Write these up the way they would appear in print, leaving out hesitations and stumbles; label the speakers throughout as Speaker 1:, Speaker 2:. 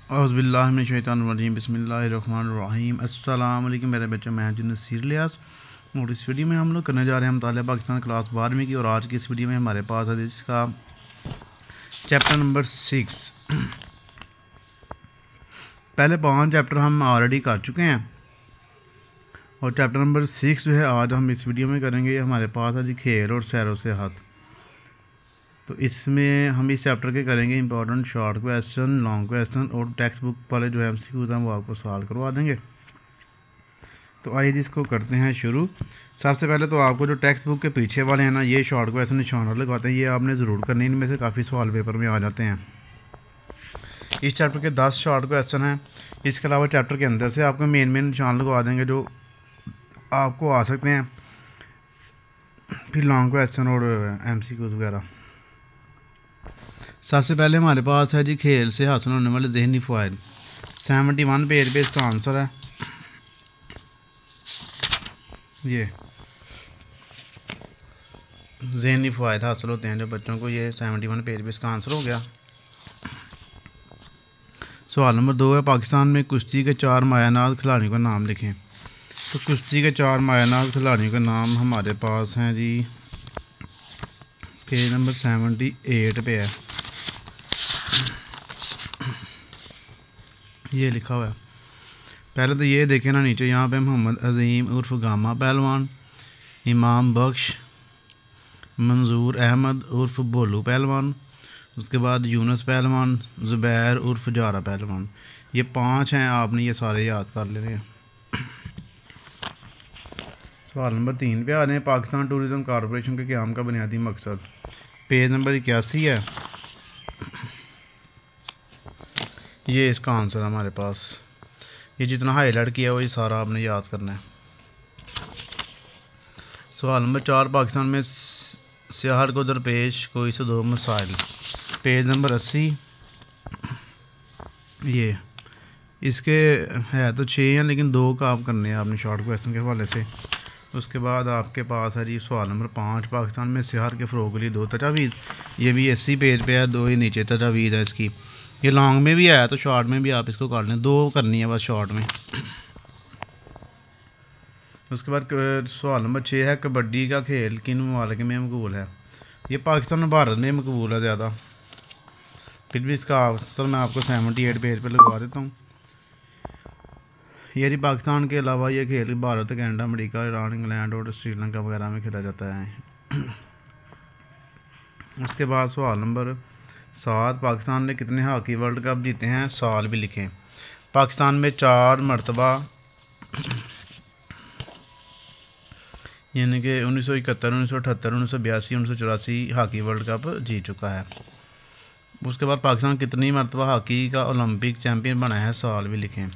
Speaker 1: औज़ुबिल्लाहिमिनश्शैतानिर्रजीम बिस्मिल्लाहिर्रहमानिर्रहीम। अस्सलाम वालेकुम मेरे बच्चों, मैं हूं नसीर इलियास और इस वीडियो में हम लोग करने जा रहे हैं मुतालिया पाकिस्तान क्लास 12वीं की। और आज की इस वीडियो में हमारे पास है इसका चैप्टर नंबर 6। पहले 5 चैप्टर हम ऑलरेडी कर चुके हैं और चैप्टर नंबर 6 जो है आज हम इस वीडियो में करेंगे। ये हमारे पास है जी खेल और सैर व सेहत। तो इसमें हम इस चैप्टर के करेंगे important short question, long question और टेक्स्ट बुक वाले जो MCQs हैं वो आपको सॉल्व करवा देंगे। तो आइए इसको करते हैं शुरू। सबसे पहले तो आपको जो टेक्स्ट बुक के पीछे वाले हैं ना, ये शॉर्ट क्वेश्चन निशान लगाते हैं, ये आपने ज़रूर करने, इनमें से काफ़ी सवाल पेपर में आ जाते हैं। इस चैप्टर के 10 शॉर्ट क्वेश्चन हैं। इसके अलावा चैप्टर के अंदर से आपको मेन निशान लगवा देंगे जो आपको आ सकते हैं, फिर लॉन्ग क्वेश्चन और MCQs वगैरह। सबसे पहले हमारे पास है जी खेल से हासिल होने वाले ज़हनी फ़ायदे। 71 पेज पे इसका आंसर है। ये ज़हनी फ़ायदे हासिल होते हैं जो बच्चों को, ये 71 पेज पे इसका आंसर हो गया। सवाल नंबर 2 है, पाकिस्तान में कुश्ती के 4 मायानाज़ खिलाड़ियों का नाम लिखें। तो कुश्ती के 4 मायानाज़ खिलाड़ियों का नाम हमारे पास हैं जी, पेज नंबर 78 पे है, ये लिखा हुआ है। पहले तो ये देखें ना नीचे, यहाँ पे मोहम्मद अजीम उर्फ गामा पहलवान, इमाम बख्श, मंजूर अहमद उर्फ बोलू पहलवान, उसके बाद यूनुस पहलवान, ज़ुबैर उर्फ जारा पहलवान। ये 5 हैं, आपने ये सारे याद कर लेने हैं। सवाल नंबर 3 पे आ रहे हैं, पाकिस्तान टूरिज़म कॉरपोरेशन के क़याम का बुनियादी मकसद। पेज नंबर 81 है, ये इसका आंसर है हमारे पास। ये जितना हाईलाइट किया हुआ ये सारा आपने याद करना है। सवाल नंबर 4, पाकिस्तान में सियाहत को दरपेश कोई से 2 मसाइल। Page number 80। ये इसके है तो 6 हैं, लेकिन 2 का आप करने हैं आपने शॉर्ट क्वेश्चन के हवाले से। उसके बाद आपके पास है जी सवाल नंबर 5, पाकिस्तान में सियाहत के फ़रोग़ के लिए 2 तजावीज़। ये भी 80 पेज पे है, 2 ही नीचे तजावीज़ है इसकी। ये लॉन्ग में भी है तो शॉर्ट में भी आप इसको कर लें, 2 करनी है बस शॉर्ट में। उसके बाद सवाल नंबर 6 है, कबड्डी का खेल किन ममालिक में मकबूल है। ये पाकिस्तान और भारत में मकबूल है ज़्यादा, फिर भी इसका आंसर मैं आपको 78 पेज पर लगवा देता हूँ। ये पाकिस्तान के अलावा ये खेल Bharat, Canada, America, Iran, England और श्रीलंका वगैरह में खेला जाता है। उसके बाद सवाल नंबर 7, पाकिस्तान ने कितने हॉकी वर्ल्ड कप जीते हैं, साल भी लिखें। पाकिस्तान में 4 मरतबा, यानी कि 1971, 1978, 1982, 1984 हॉकी वर्ल्ड कप जीत चुका है। उसके बाद पाकिस्तान कितनी मरतबा हॉकी का ओलंपिक चैम्पियन बना है, साल भी लिखें।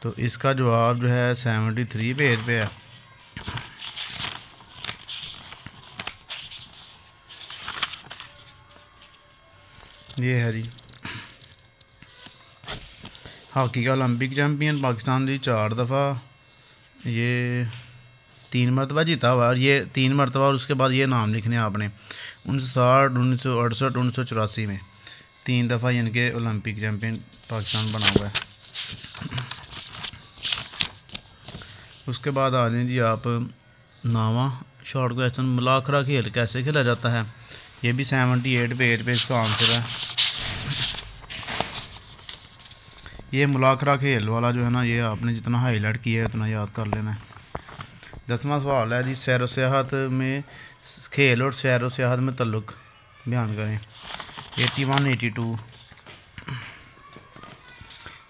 Speaker 1: तो इसका जवाब जो है 73 पेज पे है। ये है जी हॉकी का ओलंपिक चैम्पियन पाकिस्तान जी 4 दफ़ा, ये 3 मरतबा जीता हुआ, और ये 3 मरतबा, और उसके बाद ये नाम लिखने आपने 1960, 1968, 1984 में 3 दफ़ा यानी कि ओलंपिक चैम्पियन पाकिस्तान बना हुआ है। उसके बाद आ जाए जी आप 9वां शॉर्ट क्वेश्चन, मुलाखरा खेल कैसे खेला जाता है। ये भी 78 पेज पे इसका आंसर है। ये मुलाखरा खेल वाला जो है ना, ये आपने जितना हाईलाइट किया है उतना याद कर लेना है। 10वां सवाल है जी, सैर व सियाहत में खेल और सैर व सियाहत में तल्लुक़ बयान करें। 81, 82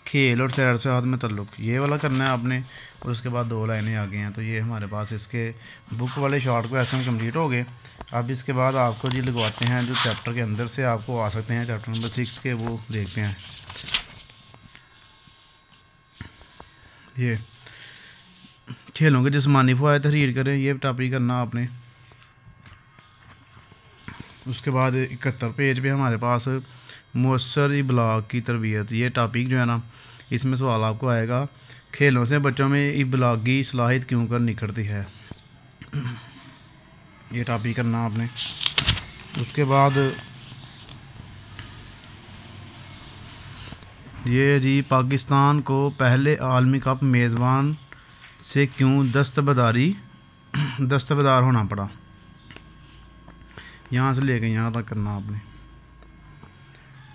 Speaker 1: खेल और सैर सियाहत में तल्लुक़, ये वाला करना है आपने। और उसके बाद 2 लाइनें आ गई हैं। तो ये हमारे पास इसके बुक वाले शॉर्ट क्वेश्चन कंप्लीट हो गए। अब इसके बाद आपको जी लगवाते हैं जो चैप्टर के अंदर से आपको आ सकते हैं, चैप्टर नंबर 6 के, वो देखते हैं। ये खेलों के जिस्मानी फ़वायद तहरीर करें, ये टॉपिक करना आपने। उसके बाद 71 पेज पे हमारे पास मौसर इबलाग की तरबियत, ये टॉपिक जो है ना, इसमें सवाल आपको आएगा, खेलों से बच्चों में इबलागी सलाहियत क्यों कर निखरती है। ये टॉपिक करना आपने। उसके बाद ये जी पाकिस्तान को पहले आलमी कप मेज़बान से क्यों दस्तबरदार होना पड़ा। यहाँ से लेके यहाँ तक करना आपने।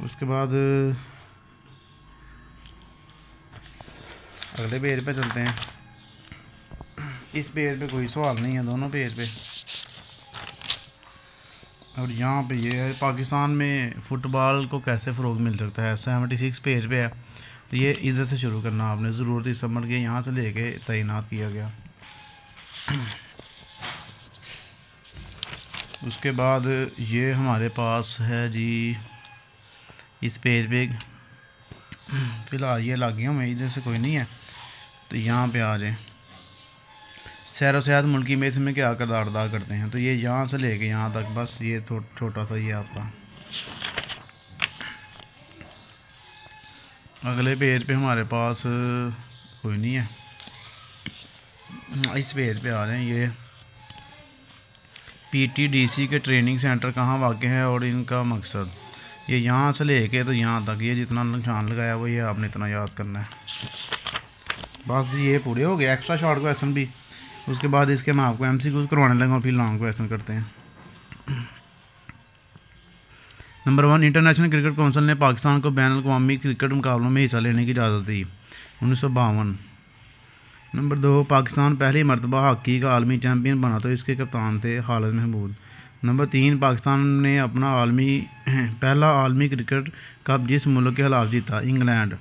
Speaker 1: उसके बाद अगले पेज पे चलते हैं। इस पेज पे कोई सवाल नहीं है, दोनों पेज पे। और यहाँ पे ये है पाकिस्तान में फ़ुटबॉल को कैसे फ़रोग़ मिल सकता है, 76 पेज पे है। तो ये इधर से शुरू करना आपने, ज़रूरत समझ के यहाँ से लेके तैनात किया गया। उसके बाद ये हमारे पास है जी इस पेज पे, फ़िलहाल ये लग गया मैं, इधर से कोई नहीं है। तो यहाँ पे आ जाए, सैर व सयाहत मुल्की में इसमें क्या किरदार अदा करते हैं। तो ये यहाँ से लेके यहाँ तक, बस ये छोटा सा ये आपका। अगले पेज पे हमारे पास कोई नहीं है, इस पेज पे आ रहे हैं। ये PTDC के ट्रेनिंग सेंटर कहाँ वाक़ है और इनका मकसद। ये यहाँ से लेके तो यहाँ तक, ये जितना निशान लगाया वो ये आपने इतना याद करना है। बस ये पूरे हो गए, एक्स्ट्रा शॉर्ट क्वेश्चन भी। उसके बाद इसके मैं आपको MCQ करवाने लगा, फिर लॉन्ग क्वेश्चन करते हैं। नंबर 1, इंटरनेशनल क्रिकेट काउंसिल ने पाकिस्तान को बैन अवी क्रिकेट मुकाबलों में हिस्सा लेने की इजाज़त दी, 1952। नंबर 2, पाकिस्तान पहली मरतबा हॉकी का आलमी चैम्पियन बना तो इसके कप्तान थे खालिद महमूद। नंबर 3, पाकिस्तान ने अपना पहला आलमी क्रिकेट कप जिस मुल्क के खिलाफ जीता, England.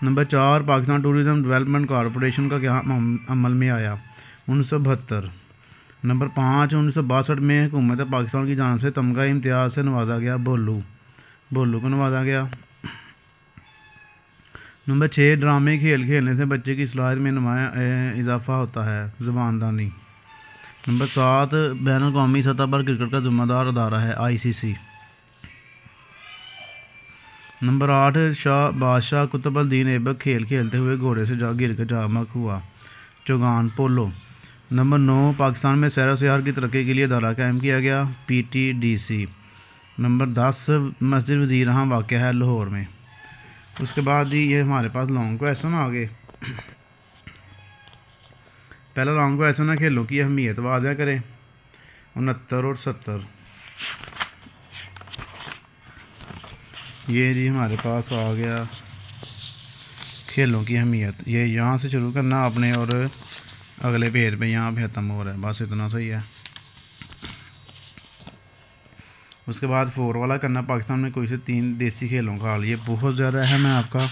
Speaker 1: Number 4, Pakistan tourism development corporation का क्या अमल में आया, 1972। नंबर 5, 1962 में हुकूमत पाकिस्तान की जानिब से तमगा इम्तियाज़ से नवाजा गया, भोलू को नवाजा गया। नंबर 6, ड्रामे खेल खेलने से बच्चे की सलाहियत में नुमाया इजाफा होता है, ज़ुबानदानी। नंबर 7, बैनुल-अक़वामी सतह पर क्रिकेट का ज़िम्मेदार अदारा है, ICC। नंबर 8, बादशाह कुतुब-उल-दीन ऐबक खेल खेलते हुए घोड़े से गिर कर जामक हुआ, चौगान, पोलो। नंबर 9, पाकिस्तान में सैर व सयाहत की तरक्की के लिए अदारा कायम किया गया, PTDC। नंबर 10, मस्जिद वज़ीर-ए-आज़म वाक़ है लाहौर में। उसके बाद ही ये हमारे पास लॉन्ग क्वेश्चन आ गए। पहला लॉन्ग क्वेश्चन है, खेलों की अहमियत वाज़ह करें, 69 और 70। ये जी हमारे पास आ गया खेलों की अहमियत। ये यहाँ से शुरू करना आपने और अगले पेज पे यहाँ पे ख़त्म हो रहा है, बस इतना सही है। उसके बाद 4 वाला करना, पाकिस्तान में कोई से 3 देसी खेलों का हाल। ये बहुत ज़्यादा अहम है आपका।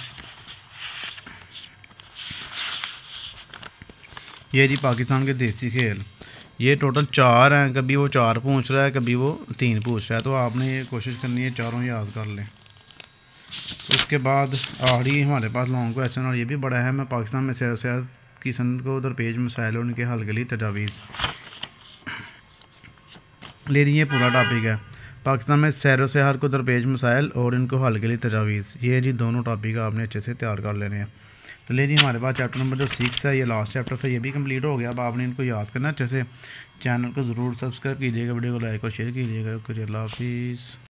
Speaker 1: ये जी पाकिस्तान के देसी खेल, ये टोटल 4 हैं। कभी वो 4 पूछ रहा है, कभी वो 3 पूछ रहा है, तो आपने ये कोशिश करनी है चारों याद कर लें। उसके बाद आखिरी हमारे पास लॉन्ग क्वेश्चन, और ये भी बड़ा अहम है, पाकिस्तान में सैर व सयाहत की सनत को दरपेश मसाइल और उनके हल के लिए तजावीज़। लेकिन ये पूरा टॉपिक है, पाकिस्तान में सैर व सयाहत को दरपेश मसाइल और इनको हल के लिए तजावीज़। ये जी दोनों टॉपिक आपने अच्छे से तैयार कर लेने हैं। तो ले जी हमारे पास चैप्टर नंबर जो 6 है, ये लास्ट चैप्टर था, ये भी कंप्लीट हो गया। अब आपने इनको याद करना अच्छे से। चैनल को ज़रूर सब्सक्राइब कीजिएगा, वीडियो को लाइक और शेयर कीजिएगा। ओके, अल्लाह हाफिज़।